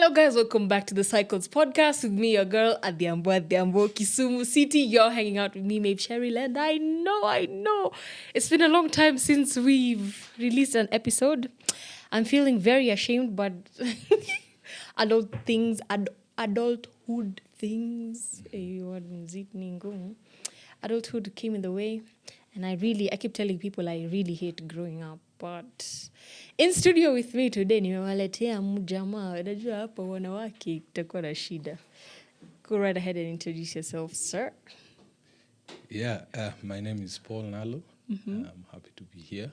Hello guys, welcome back to the Cycles podcast with me, your girl Adhiambo, Kisumu City. You're hanging out with me, Mabe Cheryl, and I know. It's been a long time since we've released an episode. I'm feeling very ashamed, but adulthood things. Adulthood came in the way, and I keep telling people I really hate growing up. But in studio with me today nimewaletea mjamaa. Unajua hapa wanawake kutakuwa na shida. Go right ahead and introduce yourself, sir. Yeah, my name is Paul Nalo. I'm happy to be here.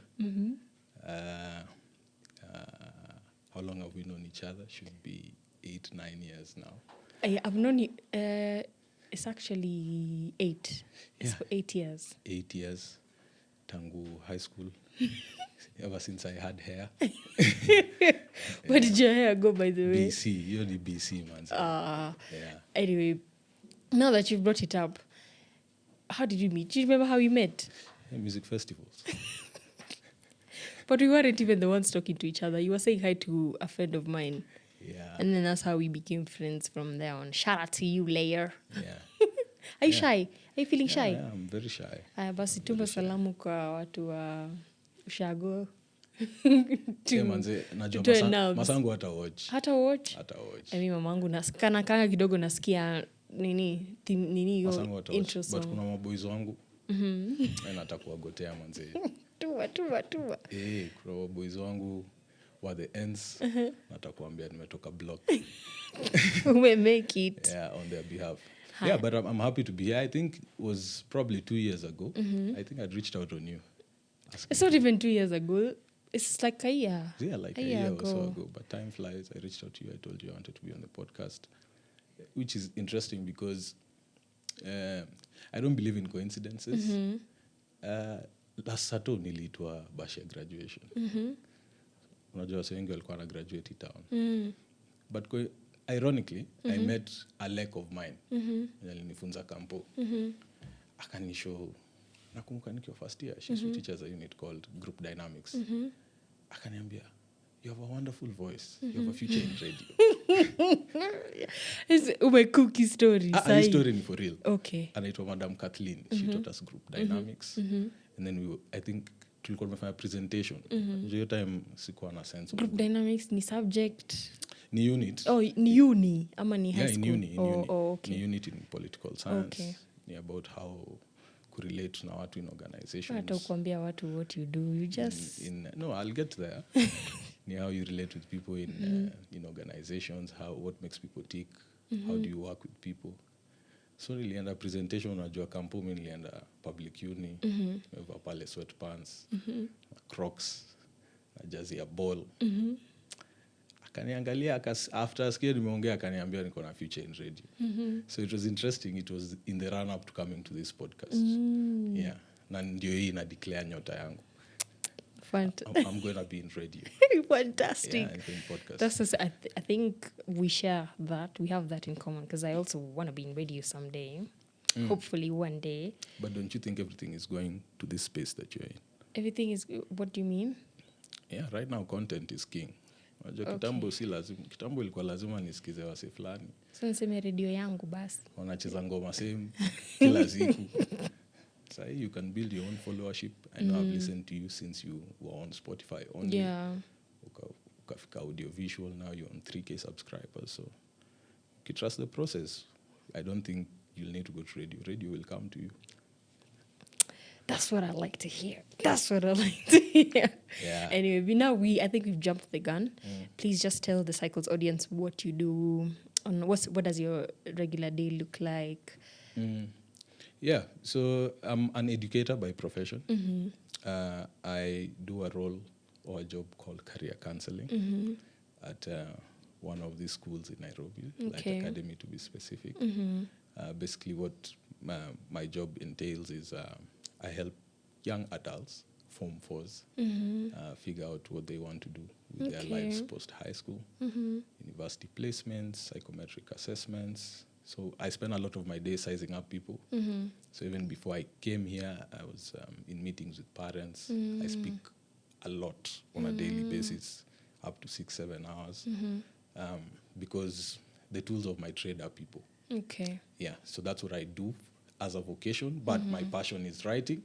How long have we known each other? Should be 8-9 years now. I've known you. It's actually 8. It's for 8 years. 8 years. Tangu high school. Ever since I had hair. Where did your hair go, by the way? BC. You're the BC, man. Yeah. Anyway, now that you've brought it up, how did you meet? Do you remember how you met? Music festivals. But we weren't even the ones talking to each other. You were saying hi to a friend of mine. Yeah. And then that's how we became friends from there on. Shout out to you, Layer. Yeah. Are you shy? Are you feeling shy? Yeah, I'm very shy. Basi tuma salamu kwa watu wa ushago. Manze, najua masangu hata watch. Hata watch? Hata watch. Mimi mamangu kanga kidogo nasikia nini yo intro song. But kuna maboys wangu. Natakuwagotea manze. Tuma. Kuna maboys wangu wa the ends. Natakuambia nimetoka block. We make it. Yeah, on their behalf. Hi. Yeah, but I'm happy to be here. I think it was probably 2 years ago. I think I'd reached out on you. It's not even 2 years ago. It's like a year. Yeah, like a year or so ago. But time flies. I reached out to you. I told you I wanted to be on the podcast, which is interesting because I don't believe in coincidences. Last Saturday niliitwa bash ya graduation. Unajua wase wengi walikuwa na graduate town. But ironically, I met a lake of mine. Alinifunza kampo. Akanishow. Nakumbuka nikiwa first year, she teaches a unit called Group Dynamics. Akaniambia, you have a wonderful voice. You have a future in radio. It's my cookie story. Hii story ni for real. Okay. Anaitwa Madam Kathleen. She taught us Group Dynamics. And then I think tulikuwa tumefanya presentation. Hiyo time sikuwa na sense. Group Dynamics ni subject. Ni unit. Oh, ni uni ama ni high school? In uni. Okay. Ni unit in political science. Okay. Ni about how kurelate na watu in organizations. Hata kuambia watu what you do, you just no, I'll get there. Ni how you relate with people in organizations, what makes people tick, how do you work with people. So nilienda presentation, unajua kampo mimi nilienda public uni, nimevaa pale sweatpants, Crocs, na jazi ya ball. Akaniangalia after scared nimeongea akaniambia niko na future in radio. So it was interesting. It was in the run up to coming to this podcast. Yeah. Na ndio hii na declare nyota yangu. I'm going to be in radio. Fantastic. Yeah, in podcast. I think we share that. We have that in common because I also want to be in radio someday. Hopefully one day. But don't you think everything is going to this space that you're in? Everything is... What do you mean? Yeah, right now content is king. Unajua kitambo si lazima. Kitambo ilikuwa lazima nisikize wase fulani. So niseme radio yangu basi. Wanacheza ngoma same kila siku. So you can build your own followership. I know I've listened to you since you were on Spotify only. Yeah. Ukafika audio visual, now you're on 3K subscribers. So you trust the process. I don't think you'll need to go to radio. Radio will come to you. That's what I like to hear. Yeah. Anyway, now I think we've jumped the gun. Please just tell the Cycles audience what you do. What does your regular day look like? Yeah, so I'm an educator by profession. I do a role or a job called career counseling at one of these schools in Nairobi, like Academy to be specific. Basically what my job entails is I help young adults, Form 4s, figure out what they want to do with their lives post-high school, university placements, psychometric assessments. So I spend a lot of my day sizing up people. So even before I came here, I was in meetings with parents. I speak a lot on a daily basis, up to 6-7 hours. because the tools of my trade are people. Okay. Yeah, so that's what I do as a vocation, but my passion is writing.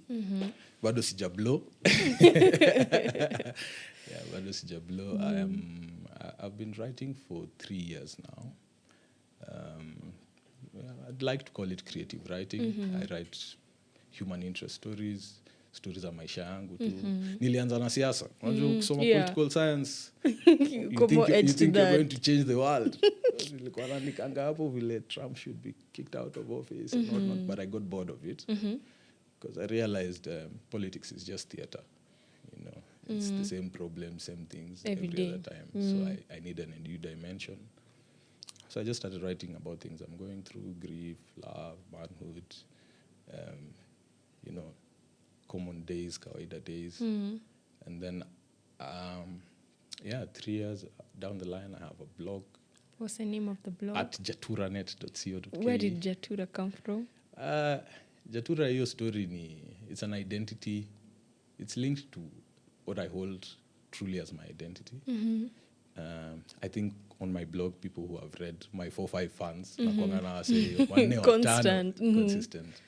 Bado sijablow. Yeah, bado sijablow. I've been writing for 3 years now. I'd like to call it creative writing. I write human interest stories za maisha yangu tu. Nilianza na siasa. Unajua ukisoma political science, you think you're going to change the world. Nilikuwa naandikanga hapo vile Trump should be kicked out of office and whatnot, but I got bored of it because I realized politics is just theater. You know, it's the same problem, same things every other time. So I need a new dimension. So I just started writing about things I'm going through: grief, love, manhood, you know, common days, kawaida days. And then, 3 years down the line, I have a blog. What's the name of the blog? At jaturanet.co.ke. Where did Jatura come from? Jatura, hiyo story it's an identity. It's linked to what I hold truly as my identity. I think on my blog, people who have read my 4-5 fans, consistent,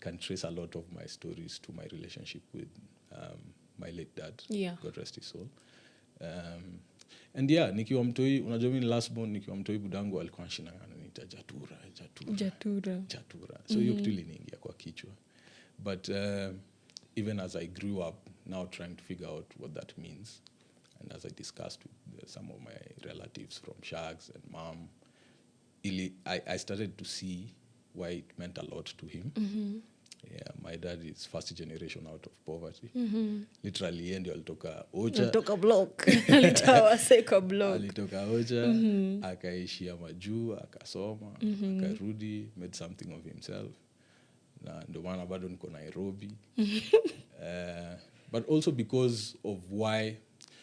can trace a lot of my stories to my relationship with my late dad. Yeah. God rest his soul. And yeah, nikiwa mtoi, unajua mimi last born, nikiwa mtoi budangu alikuwa anashinangana niita Jatura. So hiyo kitu iliniingia kwa kichwa. But even as I grew up, now trying to figure out what that means, and as I discussed with some of my relatives from Shags and Mom, I started to see why it meant a lot to him. Yeah, my dad is first generation out of poverty. Literally, yeye ndio alitoka Ocha. Alitoka block. Alitoka block. Alitoka Ocha, akaishia majuu, akasoma, akarudi, made something of himself. Na ndio maana bado niko Nairobi. But also because of why.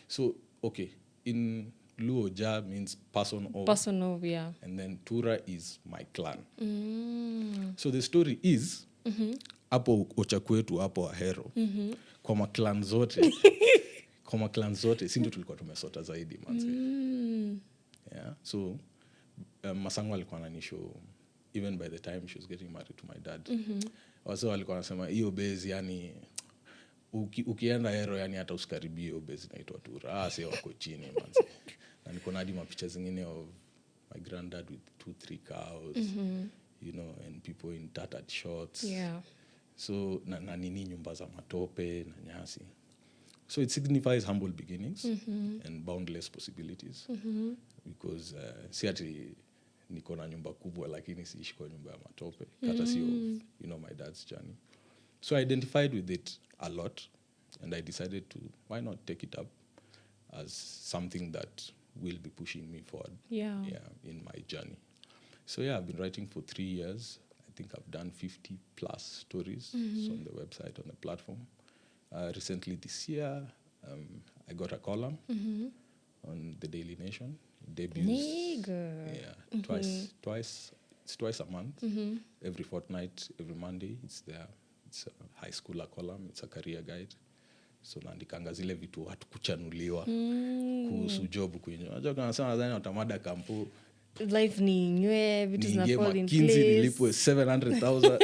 So, okay, in Luo, Ja means person of. Person of, yeah. And then Tura is my clan. So the story is, hapo Ocha kwetu, hapo Ahero, kwa maklan zote, si ndio tulikuwa tumesota zaidi, manze. Yeah, so Masango alikuwa ananishow, even by the time she was getting married to my dad. Also alikuwa anasema, hiyo base, yani, ukienda Ahero, yani hata usikaribie hiyo base inaitwa Tura. Sio wako chini, manze. Na niko na hadi mapicha zingine of my granddad with 2-3 cows, you know, and people in tattered shorts. Yeah. So na nini nyumba za matope na nyasi. So it signifies humble beginnings and boundless possibilities. Because si ati niko na nyumba kubwa lakini siishi kwa nyumba ya matope. Courtesy of, you know, my dad's journey. So I identified with it a lot, and I decided to, why not take it up as something that will be pushing me forward in my journey. So yeah, I've been writing for 3 years. I think I've done 50 plus stories on the website, on the platform. Recently this year, I got a column on the Daily Nation. It debuts twice a month, every fortnight, every Monday. It's there. It's a high schooler column. It's a career guide. So naandikanga zile vitu watu kuchanuliwa kuhusu job kwenye. Unajua kana sana nadhani utamada kampu life ni nywe vitu zina fall in place. Nilipwe 700,000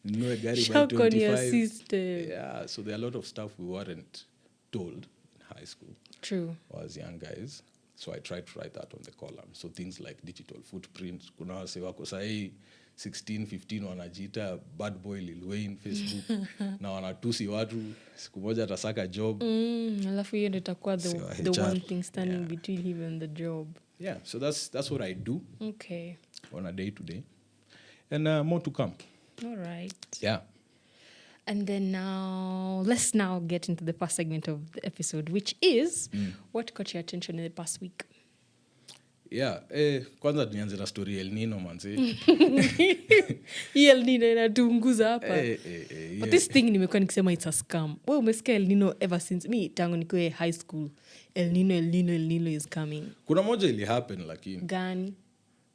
ninue gari by 25. Yeah, so there are a lot of stuff we weren't told in high school. True. As young guys. So I tried to write that on the column. So things like digital footprint. Kuna wase wako sahi 16, 15 wanajiita bad boy Lil Wayne Facebook na wanatusi watu, siku moja atasaka job. Alafu hiyo ndio itakuwa the one thing standing between him and the job. Yeah, so that's what I do. Okay. On a day to day. And more to come. All right. Yeah. And then let's now get into the first segment of the episode, which is what caught your attention in the past week? Yeah, kwanza nianze na story El Nino manzi. El Nino inatunguza hapa. But this thing nimekuwa nikisema it's a scam. Wewe umesikia El Nino ever since me tangu nikuwe high school. El Nino is coming. Kuna moja ili happen lakini. Gani?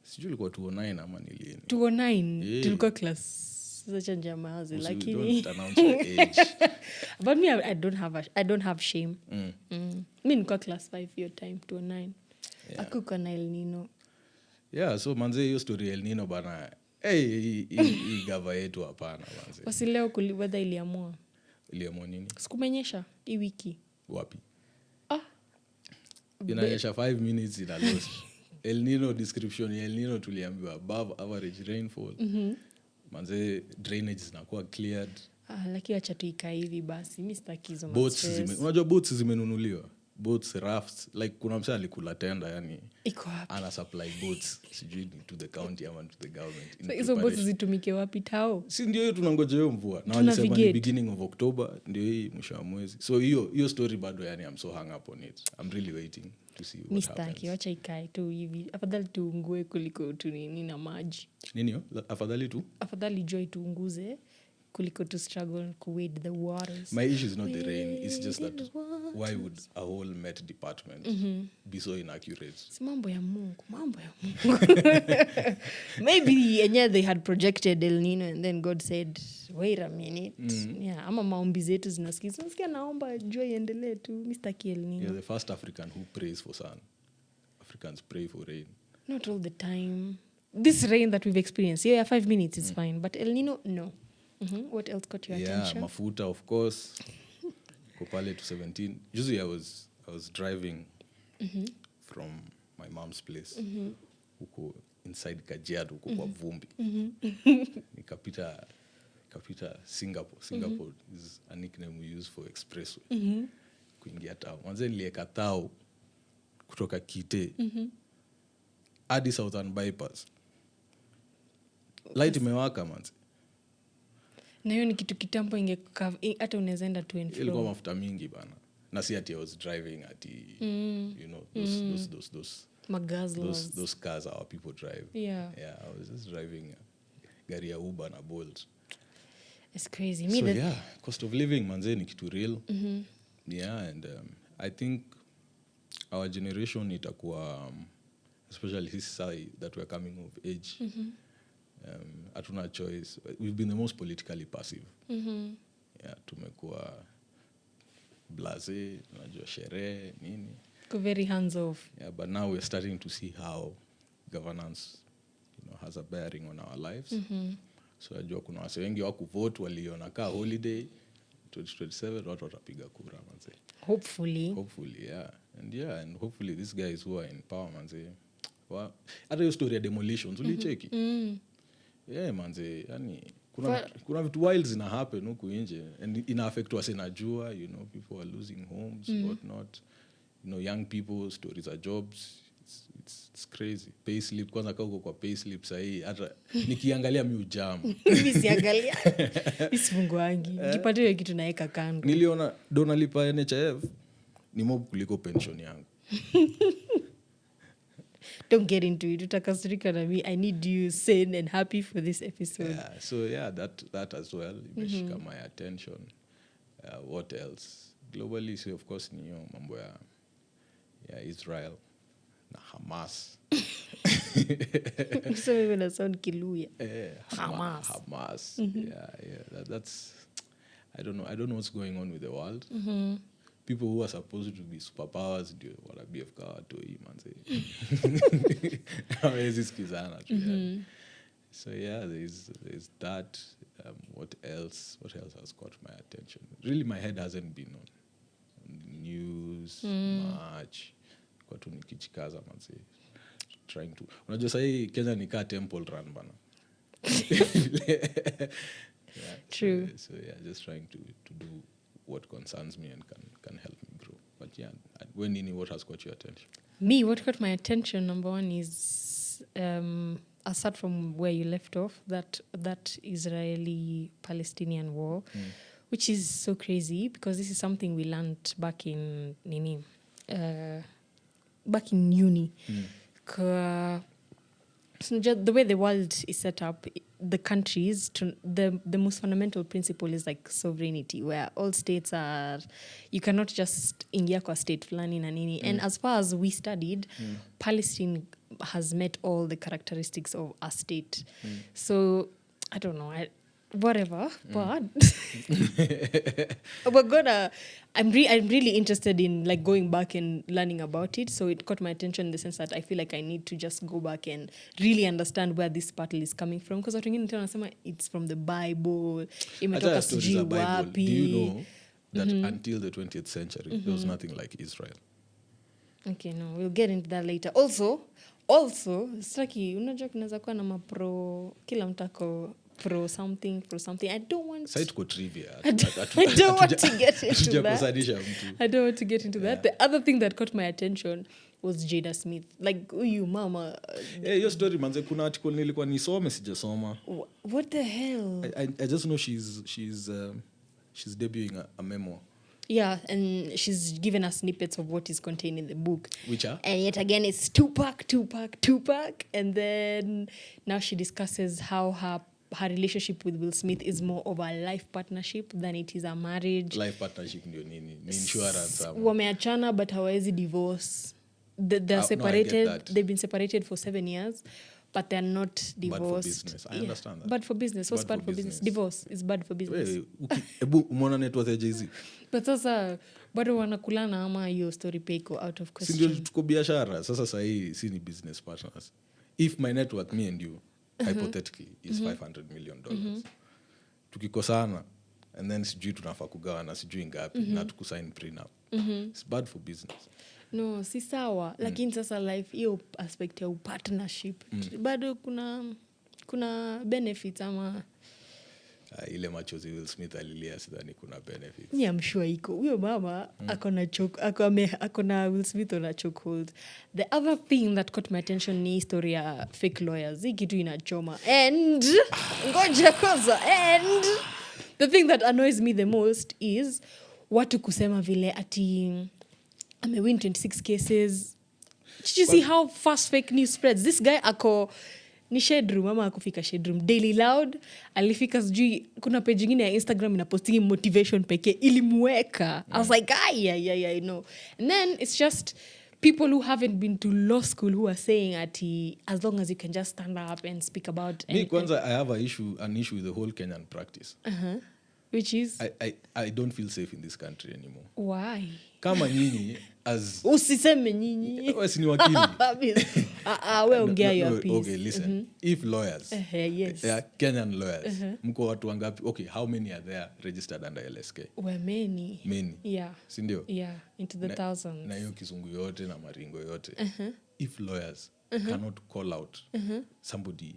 Sijui ilikuwa 209 ama ni lini. 209 tulikuwa class such a jamazi lakini don't announce your age. But me I don't have shame. Me nilikuwa class 5 your time 209. Yeah. Akuko na El Nino. Yeah, so manze hiyo story El Nino bana. Hii gava yetu hapana manze. Basi leo weather iliamua. Iliamua nini? Sikumenyesha hii wiki. Wapi? Inanyesha 5 minutes ina lost. El Nino description ya El Nino tuliambiwa above average rainfall. Manze drainage zinakuwa cleared. Lakini acha tuikae hivi basi. Mimi sitaki hizo Boats unajua boats zimenunuliwa. Boats, rafts, like kuna msee alikula tenda yani. Iko wapi? Ana supply boats sijui to the county ama to the government. So hizo boats zitumike wapi tao? Si ndio hiyo tunangoja hiyo mvua. Na walisema ni beginning of October ndio hii mwisho wa mwezi. So hiyo story bado yani I'm so hung up on it. I'm really waiting to see what happens. Mistaki wacha ikae tu hivi. Afadhali tuungue kuliko tu nini na maji. Nini hiyo? Afadhali joy tuunguze kuliko to struggle to wade the waters. My issue is not the rain. It's just that why would a whole Met department be so inaccurate? Si mambo ya Mungu. Maybe they had projected El Nino and then God said, wait a minute. Yeah, ama maombi zetu zinasikiza. Nasikia naomba jua iendelee tu. Mistaki El Nino. You're the first African who prays for sun. Africans pray for rain. Not all the time. This rain that we've experienced, 5 minutes is fine. But El Nino, no. What else caught your attention? Mafuta, of course. Kopale to 17. Usually I was driving from my mom's place. Huko inside Kajiado, huko kwa vumbi. Nikapita Singapore. Singapore is a nickname we use for expressway. Kuingia town. Mwanzo nilieka tao kutoka Kite. Hadi Southern Bypass. Light imewaka manzi. Na hiyo ni kitu kitambo hata unaweza enda to and fro. Ilikuwa mafuta mingi bana. Na si ati I was driving ati you know those Magazlos. those cars our people drive. Yeah, I was just driving gari ya Uber na Bolt. It's crazy. Cost of living manze ni kitu real. Yeah, and I think our generation itakuwa especially this side that we're coming of age. Hatuna choice. We've been the most politically passive. Yeah, tumekuwa blase, unajua sherehe nini. Very hands off. Yeah, but now we're starting to see how governance, has a bearing on our lives. So najua kuna wase wengi wakuvote waliona kaa holiday 2027 watu watapiga kura manze. Hopefully, yeah. And hopefully these guys who are in power manze. Hata hiyo story ya demolitions ulicheki. Yeah manze, yani kuna vitu wild zina happen huku nje and ina affect wase najua, people are losing homes, what not. Young people, stories of jobs, it's crazy. Payslip kwanza kauko kwa payslip sahi hata nikiangalia mi ujam. Mimi siangalia. Isifunguangi. Nikipata hiyo kitu naeka kando. Niliona donalipa NHIF ni mob kuliko pension yangu. Don't get into it. Utakasirika na me. I need you sane and happy for this episode. Yeah, so that as well imeshika my attention. What else? Globally, so of course ni hiyo mambo ya Israel na Hamas. So wewe na sound Kiluya. Hamas. Yeah, that's I don't know what's going on with the world. People who are supposed to be superpowers ndio wala BF ka watu hii manze. Hawezi sikizana tu. So there's that. What else has caught my attention? Really my head hasn't been on the news much. Kwa tu nikichikaza manze. Trying to. Unajua sasa Kenya ni ka temple run bana. True. So just trying to do what concerns me and can help me grow. But what has caught your attention? Me, what caught my attention, number one is aside from where you left off, that Israeli-Palestinian war, which is so crazy because this is something we learned back in uni. So the way the world is set up, the countries, the most fundamental principle is like sovereignty, where all states are, you cannot just ingia kwa state fulani na nini. And as far as we studied, Palestine has met all the characteristics of a state. So I don't know, whatever, but I'm really interested in like going back and learning about it. So it caught my attention in the sense that I feel like I need to just go back and really understand where this battle is coming from, because watu wengine tena wanasema it's from the Bible, imetoka sijui wapi. Do you know that until the 20th century there was nothing like Israel? Okay, no, we'll get into that later. Also sitaki, unajua kunaweza kuwa na mapro, kila mtako pro something. I don't want Sasa tuko trivia. I don't want to get into that. I don't want to get into that. The other thing that caught my attention was Jada Smith. Like, huyu mama. Hiyo story manze, kuna article nilikuwa nisome sijasoma. What the hell? I just know she's debuting a memoir. Yeah, and she's given us snippets of what is contained in the book. Which are? And yet again, it's Tupac. And then now she discusses how her relationship with Will Smith is more of a life partnership than it is a marriage. Life partnership ndio nini? Ni insurance. Wameachana but hawawezi divorce. They're separated. No, they've been separated for 7 years, but they're not divorced. Bad for business. I understand that. Bad for business. What's bad for business? Divorce is bad for business. Ebu umeona net worth ya Jay-Z? But sasa bado wanakulana ama hiyo story pay go out of question. Sindio tuko biashara. Sasa sahi si ni business partners. If my network, me and you, hypothetically, is $500 million. Tukikosana, and then sijui tunafaa kugawana sijui ngapi, na tukusign prenup. It's bad for business. No, si sawa. Lakini sasa life, hiyo aspect ya partnership, bado kuna benefits ama... ile machozi Will Smith alilia sidhani kuna benefits. Ni I'm sure iko. Huyo mama akona Will Smith on a chokehold. The other thing that caught my attention ni story ya fake lawyers. Hii kitu inachoma. And ngoja kwanza. And the thing that annoys me the most is watu kusema vile ati amewin 26 cases. Did you see how fast fake news spreads? This guy ni shade room ama akufika shade room. Daily Loud alifika sijui kuna page nyingine ya Instagram inapostingi motivation pekee ilimweka. I was like, I know. And then it's just people who haven't been to law school who are saying as long as you can just stand up and speak about... Me kwanza, I have an issue with the whole Kenyan practice. Which is? I don't feel safe in this country anymore. Why? Kama nyinyi as... Usiseme nyinyi. Wewe si ni wakili. We ongea your piece. Okay, listen. If lawyers, yes. Kenyan lawyers, mko watu wangapi? Okay, how many are there registered under LSK? Well, many. Yeah. Sindio? Yeah, into the thousands. Na hiyo kizungu yote na maringo yote. If lawyers cannot call out somebody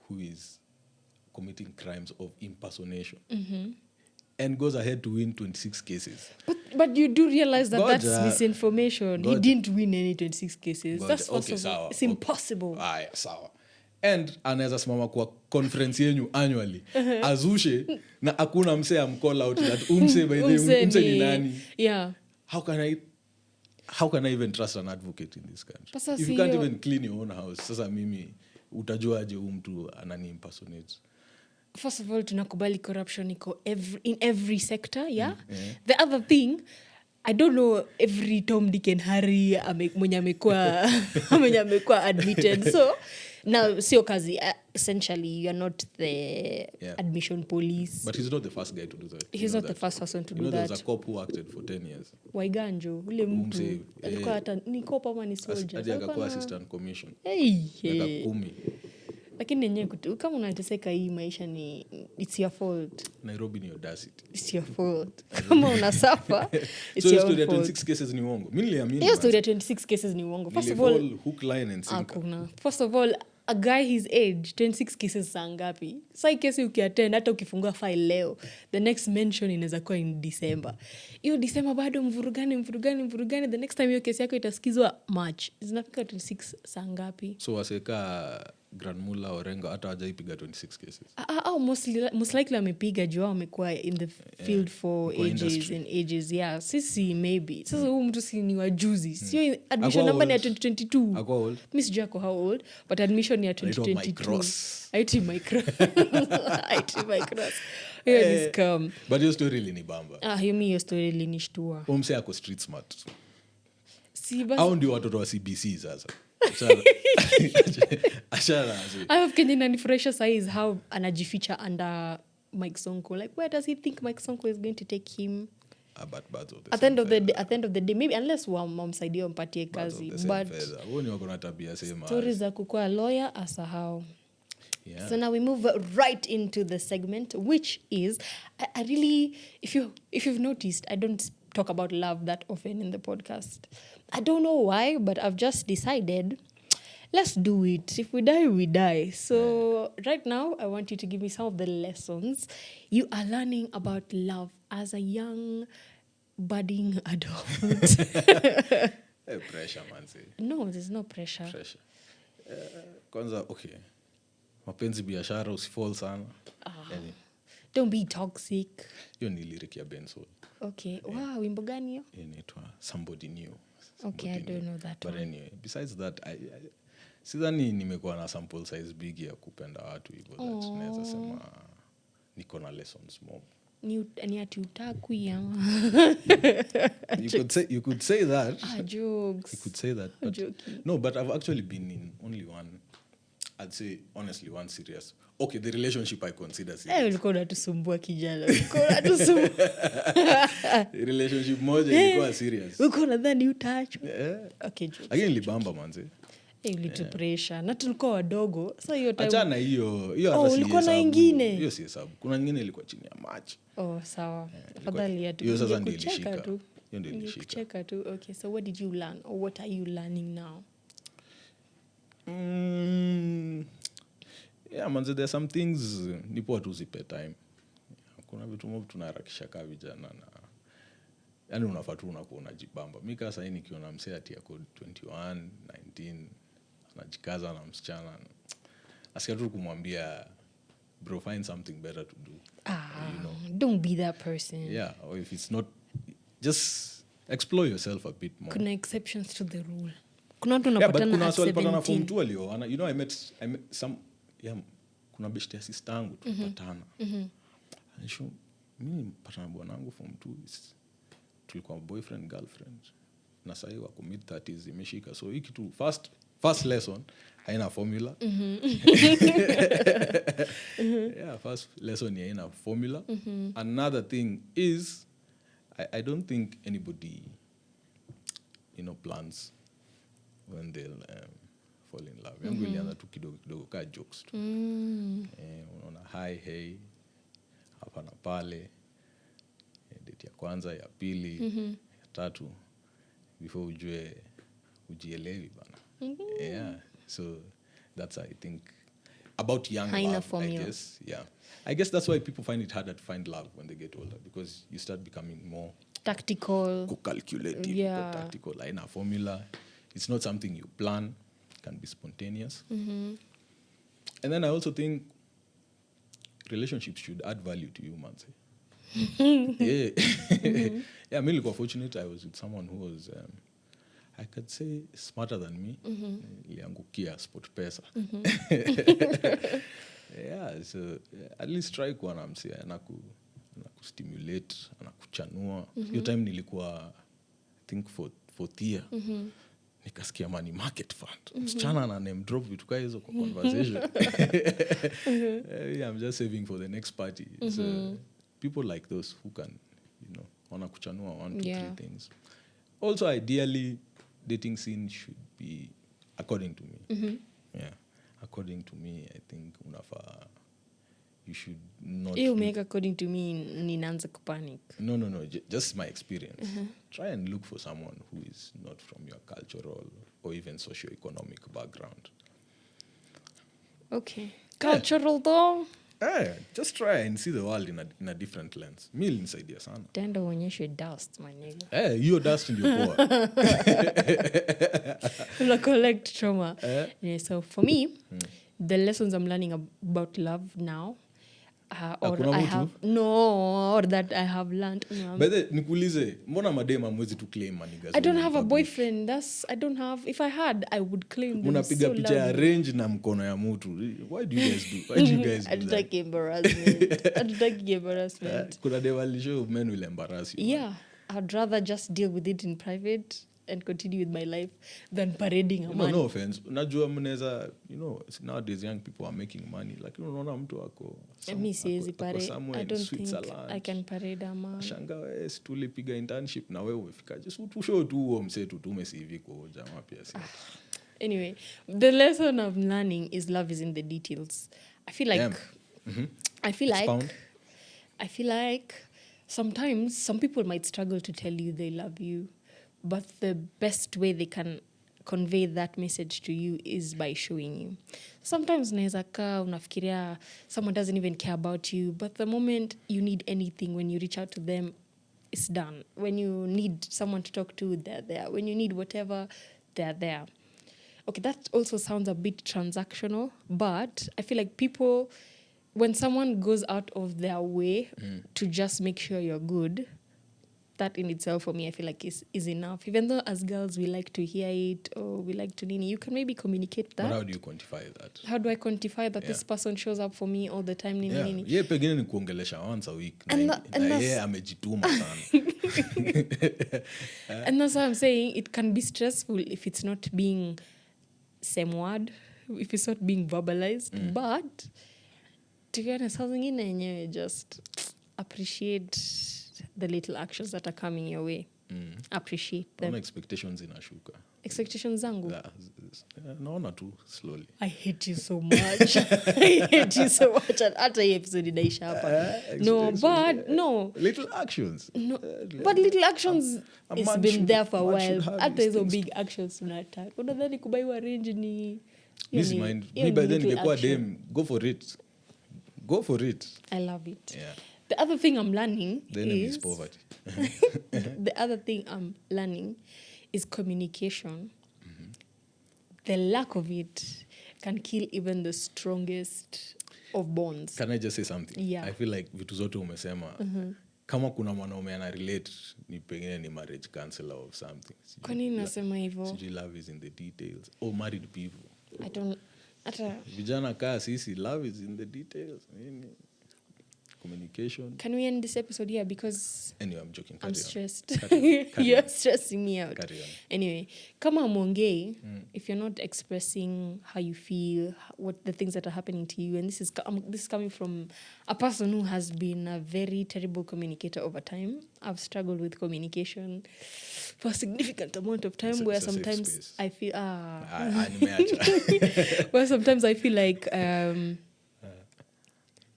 who is committing crimes of impersonation, and goes ahead to win 26 cases. But you do realize that that's misinformation. He didn't win any 26 cases. That's okay, sawa. It's impossible. Aya, sawa. And anaweza simama kwa conference yenyu annually. Azushe na hakuna mse call out that umse by the umse ni nani. Yeah. How can I even trust an advocate in this country? Pasa if you can't even clean your own house, sasa mimi utajuaje huyu mtu anani impersonate? First of all, tunakubali corruption iko in every sector, yeah? The other thing, I don't know every Tom, Dick and Harry mwenye amekuwa admitted. So, now, sio kazi, essentially, you are not the admission police. But he's not the first guy to do that. He's not the first person to do that. There was a cop who acted for 10 years. Waiganjo, ule mtu. Alikuwa hata, ni cop ama ni soldier. Hadi akakuwa assistant commission. Hey. Miaka 10. Lakini nenyewe kama unateseka hii maisha ni it's your fault. Nairobi ni audacity. It's your fault. Kama unasafa, it's so your fault. So story 26 fault. cases ni uongo. Mimi niliamini. Hiyo story 26 cases ni uongo. First of all, hook, line and sinker. Hakuna. First of all, a guy his age, 26 cases saa ngapi? Sai kesi ukiattend hata ukifungua file leo, the next mention inaweza kuwa in December. Hiyo December bado mvurugani, the next time hiyo kesi yako itasikizwa March. Zinafika 26 saa ngapi? So waseka Grand Mula Orengo hata hajaipiga 26 cases. Most likely amepiga juu amekuwa in the field for ages. Yeah, sisi maybe. Sasa huyu mtu si ni wajuzi. Sio admission number ni ya 2022. Ako old? Mimi sijui ako how old, but admission ni ya 2022. IT Micros. Hiyo ni scam. But hiyo story ilinibamba. Hiyo story ilinishtua. Umse ako street smart. Si basi. Au ndio watoto wa CBC sasa. Ashara. I have Kenya inanifurahisha saa is how anajificha under Mike Sonko. Like, where does he think Mike Sonko is going to take him? But birds of the At the same end of the day, feather. at the end of the day, maybe unless wamsaidia mpatie Birds of kazi, the same but feather. Huo ni wako na tabia same stories as. za kukua lawyer asahau. Yeah. So now we move right into the segment, which is I really, if you've noticed, I don't talk about love that often in the podcast. I don't know why, but I've just decided, let's do it. If we die, we die. So right now, I want you to give me some of the lessons you are learning about love as a young, budding adult. Hey, pressure, man. Say. No, there's no pressure. Pressure. Kwanza, okay. Mapenzi biashara usifall sana. Yani, Don't be toxic. hiyo ni lyric ya Bensoul. Okay. Wow, wimbo gani hiyo? Inaitwa Somebody New. Okay, I don't know that But one. anyway, besides that, sidhani nimekuwa na sample size big ya kupenda watu hivyo that naweza sema niko na lessons more. Ni ati utakwi ama? You could say that. Jokes. You could say that. I'm But joking. no, but I've actually been in only one, I'd say honestly one serious. Okay, the relationship I consider serious. Ulikuwa unatusumbua kijana. Ulikuwa unatusumbua. Relationship moja ilikuwa serious. Ulikuwa unadhani utaachwa. Yeah. Okay, jokes. Lakini libamba manze. Ulitupresha. Na tulikuwa wadogo. So hiyo time. Achana hiyo hata si ulikuwa na hesabu. ingine. Hiyo si hesabu. Kuna nyingine ilikuwa chini ya maji. Sawa. Afadhali ya tu. Hiyo sasa ndio Ningekucheka ilishika. tu. Hiyo ndio ilishika. Ningekucheka tu. Okay, so what did you learn? Or what are you learning now? Yeah, manze, there are some things ni poa tu zipe time. Kuna vitu mob tunaharakisha kaa vijana na yani unafaa tu unakuwa unajibamba. Mimi kasa hii nikiona msee ati yako 21, 19 anajikaza na msichana. Asikia tu kumwambia bro, find something better to do. You know. Don't be that person. Yeah, or if it's not, just explore yourself a bit more. Kuna exceptions to the rule. Kuna watu Yeah, but unapatana kuna at watu walipatana form 17. 2 walioana. You know, I met some, yeah, kuna beshte ya sister yangu tulipatana. Anisho, mimi nilipatana bwanangu form 2, tulikuwa boyfriend girlfriend. Na sasa wako mid 30s imeshika. So hiki tu first lesson haina formula. Yeah, first lesson haina formula. Another thing is I don't think anybody plans when they'll fall in love. Yangu ilianza tu kidogo ka jokes tu. Unaona hi hey hapa na pale, date ya kwanza, ya pili, ya tatu, before ujielewi bana. Yeah, so that's I think about young love, I guess. Yeah, I guess that's why people find it harder to find love when they get older, because you start becoming more tactical, calculative, yeah. tactical. Like a formula, it's not something you plan. It can be spontaneous. And then I also think relationships should add value to you, man. Yeah. Yeah, I'm really fortunate. I was with someone who was, I could say, smarter than me. Iliangukia sport pesa. Yeah, so at least try kuwa na msi anakustimulate, anakuchanua. Hiyo time nilikuwa, I think, fourth year. Nikasikia money market fund. Msichana na name drop vitu kwa hizo kwa conversation. Yeah, I'm just saving for the next party. So people like those who can, wanakuchanua 1, 2, 3 things. Also, ideally, dating scene should be, according to me. Yeah, according to me, I think you should not. You make according to me, ninaanza kupanic. No. Just my experience. Try and look for someone who is not from your cultural or even socio-economic background. Okay. Cultural though? Just try and see the world in a different lens. Me ilinisaidia sana. Tenda uonyeshe dust, my nigga. You're dust in your poor. You'll collect trauma. Yeah, so for me, the lessons I'm learning about love now, or that I have learned. By the nikuulize, mbona madema mwezi tu claim manigas? I don't have a boyfriend. If I had, I would claim them. Munapiga picha ya range na mkono ya mtu. Why do you guys do that? I don't like embarrassment. Kuna deva lisho men will embarrass you. Yeah, I'd rather just deal with it in private. and continue with my life than parading a man. No offense. Najua mnaweza, nowadays young people are making money. Like, unaona mtu ako Mi siwezi parade. somewhere I in don't think Switzerland. I can parade a man. Shanga wewe si tulipiga internship na wewe umefika. Just utushow tu huo mse tutume CV kwa jamaa pia si. Anyway, the lesson I'm learning is love is in the details. I feel like Expound. I feel like sometimes some people might struggle to tell you they love you, but the best way they can convey that message to you is by showing you. Sometimes unaweza kaa unafikiria someone doesn't even care about you, but the moment you need anything, when you reach out to them, it's done. When you need someone to talk to, they're there. When you need whatever, they're there. Okay, that also sounds a bit transactional, but I feel like people, when someone goes out of their way to just make sure you're good, that in itself for me I feel like is enough. Even though as girls we like to hear it or we like to nini, you can maybe communicate that. But how do you quantify that? How do I quantify that this person shows up for me all the time? Nini, nini? Yeah, pengine ni kuongelesha once a week. And yeye amejituma sana. And that's why I'm saying it can be stressful if it's not being same word, if it's not being verbalized. But to be honest, how zingine yenyewe just appreciate the little actions that are coming your way. Appreciate them. Naona expectations inashuka. Expectations zangu. Naona tu slowly. I hate you so much. I hate you so much. And hata hii episode inaisha hapa. No, but no. Little actions. No, but little actions it's been there for a while. Hata hizo things. big actions tunataka. Unadhani kubaiwa range ni Miss mind. Me by then ningekuwa dem, go for it. Go for it. I love it. Yeah. The other thing I'm learning The enemy is poverty. the other thing I'm learning is communication. The lack of it can kill even the strongest of bonds. Can I just say something? Yeah. I feel like vitu zote umesema kama kuna mwanaume ana relate ni pengine ni marriage counselor or something. Kwa nini nasema hivyo? Sijui love is in the details. Or married people. I don't hata Vijana kaa sisi, love is in the details. Communication. Can we end this episode here because Anyway, I'm joking. I'm stressed. Carry You're on. stressing me out. Carry on. Anyway, kama amongei, if you're not expressing how you feel, what the things that are happening to you, and this is coming from a person who has been a very terrible communicator over time. I've struggled with communication for a significant amount of time, where it's a safe sometimes space. I feel Nimeacha. where sometimes I feel like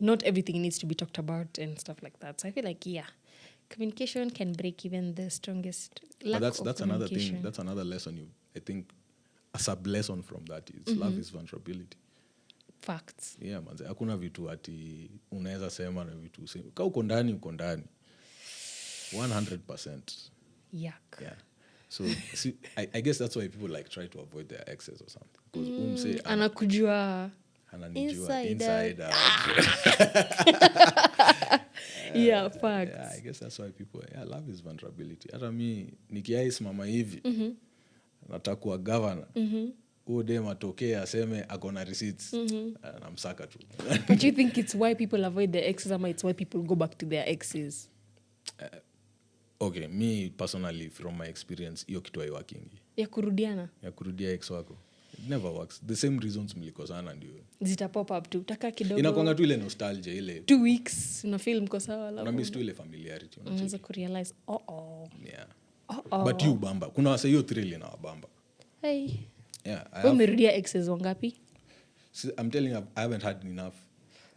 not everything needs to be talked about and stuff like that. So I feel like, communication can break even the strongest lack But that's of another communication. thing. That's another lesson. I think a sub lesson from that is love is vulnerability. Facts. Yeah, manze. Hakuna vitu ati unaweza sema na vitu useme. Ka uko ndani, uko ndani. 100%. Yuck. Yeah. So see, I guess that's why people like try to avoid their exes or something. Because umse Anakujua ananijua inside inside out. yeah, facts. Yeah, I guess that's why people, love is vulnerability. Hata mi nikiais mama hivi natakuwa governor. Huo dem atokee aseme akona receipts. Namsaka tu. But you think it's why people avoid their exes, or it's why people go back to their exes? Okay, me personally from my experience hiyo kitu haiwakingi. Ya kurudiana? Ya kurudia ex wako. It never works. The same reasons mlikosana ndio. Zita pop up tu. Taka kidogo. Inakuanga tu ile nostalgia ile. 2 weeks una feel mko sawa Una miss tu ile familiarity. Unaanza kurealize Yeah. Uh-oh. But you bamba. Kuna wase hiyo thrill na wabamba. Hey. Yeah, Umerudia exes wangapi? I'm telling you, I haven't had enough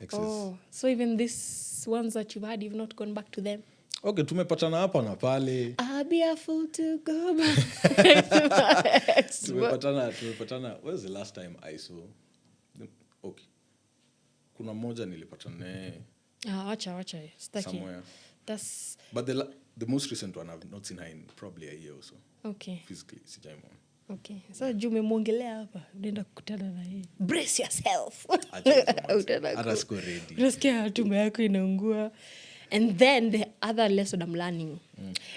exes. Oh, so even these ones that you've had, you've not gone back to them? Okay, tumepatana hapa na pale. I'll be a fool to go back to my ex. Tumepatana. When's the last time I saw? Okay. Kuna moja nilipatana naye. Wacha. Staki. Somewhere. That's But the most recent one I've not seen her in probably a year or so. okay. Physically, sijaimwona. Okay. Sasa juu umemwongelea hapa, unaenda kukutana na yeye. Brace yourself. Hata siko ready. Unasikia tumbo yako inaungua. And then the other lesson I'm learning.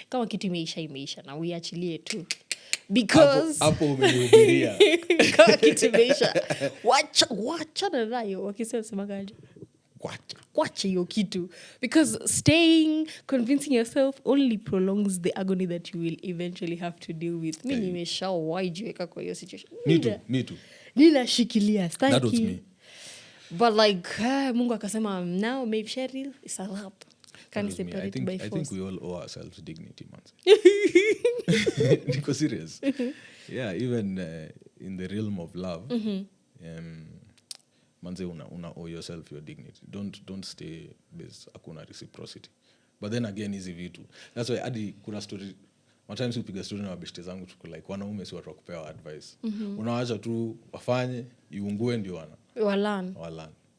Kama kitu imeisha na uiachilie tu. Because hapo umenihubiria. kama kitu imeisha. Wacha na nayo wakisema semagaje. kwacha hiyo kitu, because staying, convincing yourself only prolongs the agony that you will eventually have to deal with. Mi nimeshawahi jiweka kwa hiyo situation. Me too. Ninashikilia, That was thank you. me. But like Mungu akasema now maybe Cheryl is a wrap. Can That was me. separate by I force. think we all owe ourselves dignity, man. Because serious. Yeah, even in the realm of love, manze una owe yourself your dignity. Don't stay based akuna reciprocity. But then again hizi vitu. That's why hadi kuna story sometimes upiga story na mabeshte zangu tuko like wanaume si watu wa kupewa advice. Unawaacha tu wafanye iungue ndio walan.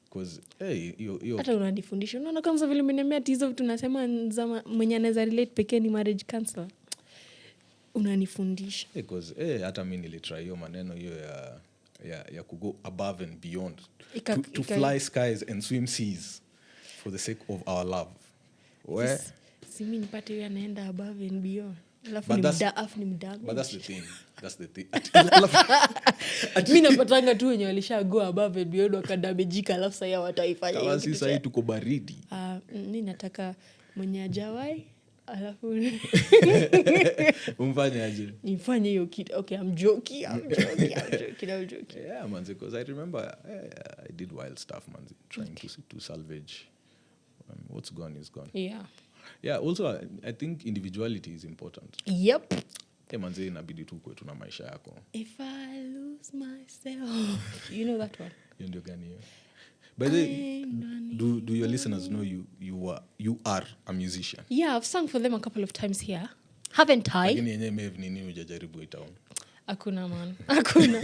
Because hiyo hata unanifundisha. Unaona kwanza vile umeniambia hizo vitu nasema mwenye anaweza relate pekee ni marriage counselor. Unanifundisha. Because hata mimi nilitry hiyo maneno hiyo ya go above and beyond to fly skies and swim seas for the sake of our love. Where si mimi nipate yeye anaenda above and beyond. Alafu ni mdamu. But that's the thing. Mimi napatanga tu wenye walisha go above and beyond wakadamejika, alafu sasa wataifanya hiyo. Kama si sasa tuko baridi. Mimi nataka mwenye ajawai, alafu umfanye aje? Nifanye hiyo kitu. Okay, I'm joking. Yeah, manzi, because I remember I did wild stuff, manzi, trying to salvage what's gone is gone. Yeah, also I think individuality is important. Yep. Manzi, inabidi tu kwetu na maisha yako. If I lose myself. You know that one? Hiyo ndio gani hiyo? By the way, do your listeners know you are a musician? Yeah, I've sung for them a couple of times here. Haven't I? Lakini yenyewe Maeve nini hujajaribu itown? Hakuna man. Hakuna.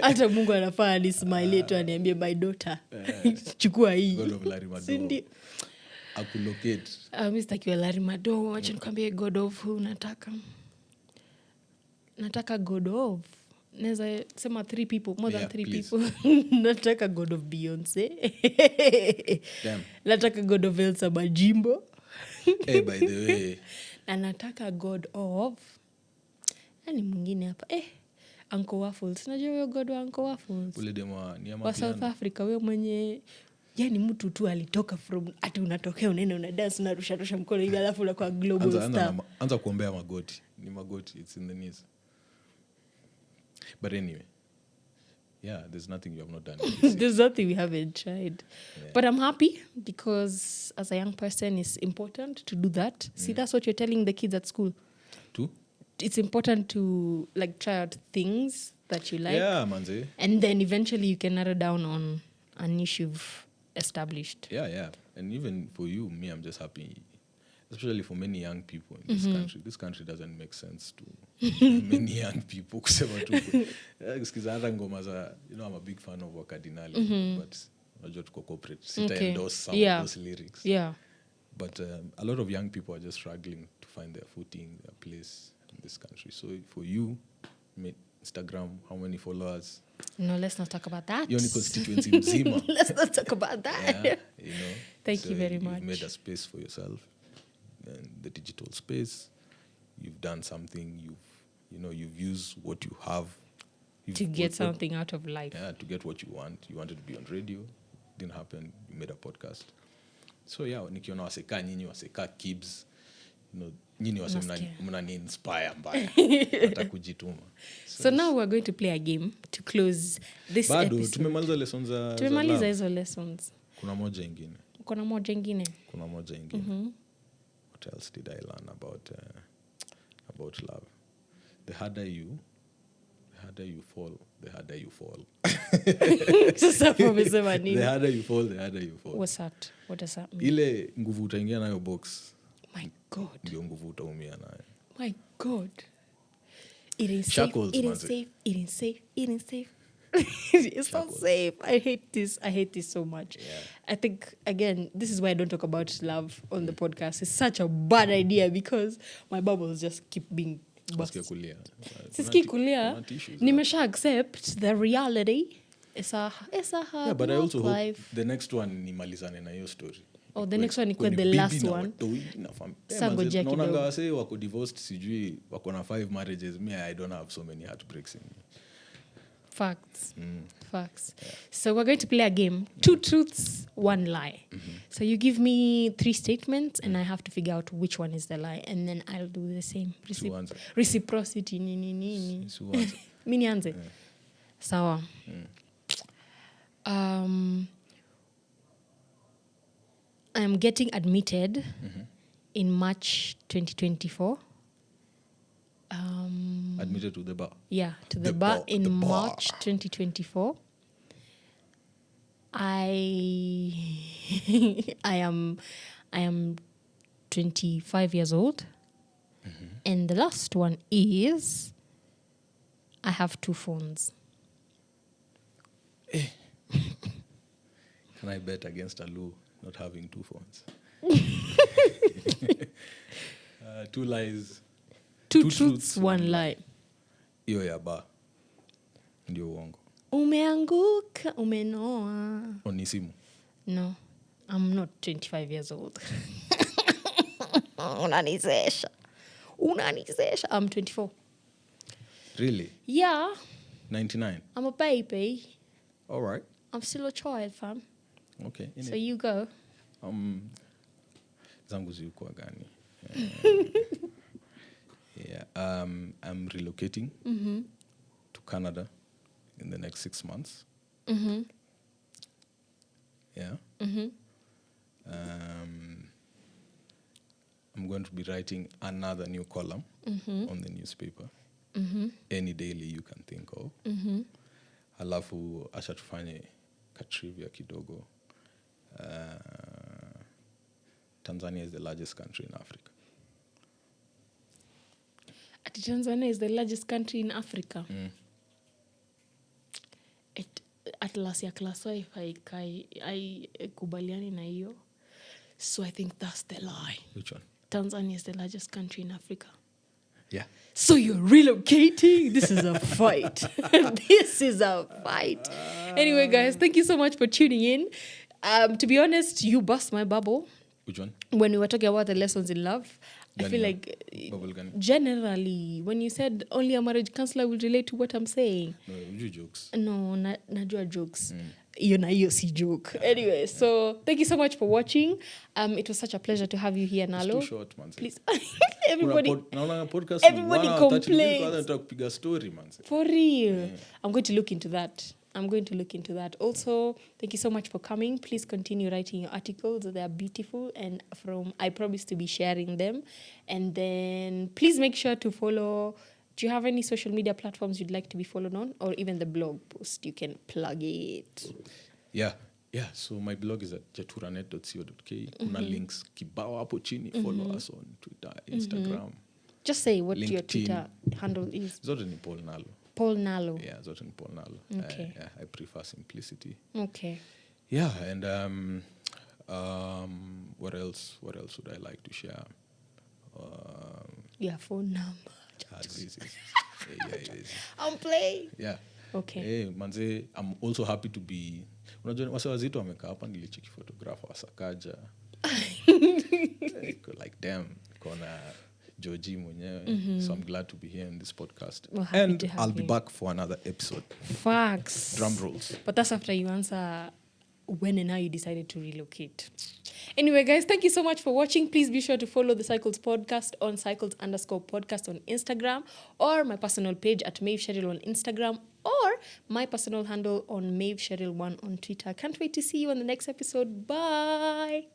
Hata Mungu anafaa anismile tu aniambie my daughter. Chukua hii. God of Larry Mado. Akulocate. Mimi sitakiwa Larry Mado. Acha nikwambie God of who nataka. Nataka God of. Naweza sema 3 people, more than 3 people. Nataka God of Beyonce. Damn. Nataka God of Elsa Majimbo. Hey, by the way. Na nataka God of nani mwingine hapa? Uncle Waffles. Unajua huyo God wa Uncle Waffles? Ule demo ni wa South Africa, wewe mwenye yani mtu tu alitoka from ati unatokea unaenda una dance unarusha mkono hivi alafu unakuwa global star. Anza kuombea magoti. Ni magoti, it's in the knees. But anyway, yeah, there's nothing you have not done. There's nothing we haven't tried. Yeah. But I'm happy because as a young person it's important to do that. See, that's what you're telling the kids at school. Too? It's important to like try out things that you like. Yeah, manze. And then eventually you can narrow down on a niche you've established. Yeah. And even for you, me, I'm just happy. Especially for many young people in this country. This country doesn't make sense to many young people. Kusema tu. Sikiza hata ngoma za, I'm a big fan of Wakadinali, but najua tuko corporate. Sita endorse some of those lyrics. Yeah. But a lot of young people are just struggling to find their footing, their place in this country. So for you, Instagram, how many followers? No, let's not talk about that. You're in constituency mzima. Let's not talk about that. Yeah, Thank you very much. You've made a space for yourself. And the digital space, you've done something, you've used what you have to get something out of life. Yeah, to get what you want. You wanted to be on radio, didn't happen, you made a podcast. So yeah, nikiona waseka nyinyi waseka kibs, nyinyi wase mnani inspire mbaya hata kujituma. So now we're going to play a game to close this episode. Tumemaliza lessons tumemaliza hizo lessons. Kuna moja ingine. What else did I learn about love? The harder you fall, the harder you fall. Sasa umesema nini? The harder you fall, the harder you fall. What's that? What does that mean? Ile nguvu utaingia nayo box. My God. Ndio nguvu utaumia nayo. My God. It is Shackles, safe. It is safe. It's not safe. I hate this so much. Yeah. I think, again, this is why I don't talk about love on the podcast. It's such a bad idea because my bubbles just keep being burst. Sisiki kulia. Nimesha accept the reality. It's a hard but I also life. hope the next one nimalizane na hiyo story. Oh, the next one is the last one. Naonanga wase wako divorced, sijui wako na 5 marriages. Me, I don't have so many heartbreaks in me. Facts. Facts. So we're going to play a game. 2 truths, 1 lie. So you give me 3 statements and I have to figure out which one is the lie. And then I'll do the same. Suanze. Reciprocity. Nini. Suanze. Mi nianze. Sawa. I'm getting admitted in March 2024. Admitted to the bar. Yeah, to the bar in the bar. March 2024. I am 25 years old. And the last one is I have 2 phones. Can I bet against Alu not having 2 phones? 2 lies. 2 truths, 1 lie. Hiyo ya bar ndio uongo. Umeanguka, umenoa. Ni simu. No, I'm not 25 years old. Unanizesha. I'm 24. Really? Yeah, 99. I'm a baby. All right. I'm still a child, fam. Okay. So you go. Zangu zilikuwa gani? Yeah. I'm relocating to Canada in the next 6 months. Yeah. I'm going to be writing another new column on the newspaper. Any daily you can think of. Halafu acha tufanye katrivia kidogo. Tanzania is the largest country in Africa. Tanzania is the largest country in Africa. Atlas ya klaso haikubaliani na hiyo. So I think that's the lie. Which one? Tanzania is the largest country in Africa. Yeah. So you're relocating? This is a fight. This is a fight. Anyway, guys, thank you so much for tuning in. To be honest, you bust my bubble. Which one? When we were talking about the lessons in love, I feel like generally, when you said only a marriage counselor will relate to what I'm saying. No, you jokes. No, najua jokes. Hiyo si joke. Anyway, so thank you so much for watching. It was such a pleasure to have you here, Nalo. It's too short, man. Please. Everybody Everybody complains. Piga story, man. For real. Yeah. I'm going to look into that. Also, thank you so much for coming. Please continue writing your articles. They are beautiful. And I promise to be sharing them. And then please make sure to follow. Do you have any social media platforms you'd like to be followed on? Or even the blog post? You can plug it. Yeah. So my blog is at jeturanet.co.ke. Kuna links kibao hapo chini. Follow us on Twitter, Instagram. Just say what LinkedIn. Your Twitter handle is. Zote ni Paul Nalo. Paul Nalo. Yeah, zote ni Paul Nalo. Okay. I prefer simplicity. Okay. Yeah, and what else would I like to share? Your phone number. Yeah. I'm playing. Yeah. Okay. Hey, manze, I'm also happy to be. Unajua wase wazito wamekaa hapa nilicheki photographer wasakaja. Like damn, kona Georgie mwenyewe. So I'm glad to be here in this podcast. And I'll be back for another episode. Facts. Drum rolls. But that's after you answer when and how you decided to relocate. Anyway, guys, thank you so much for watching. Please be sure to follow the Cycles Podcast on Cycles_podcast on Instagram, or my personal page at Maeve Cheryl on Instagram, or my personal handle on Maeve Cheryl1 on Twitter. Can't wait to see you on the next episode. Bye.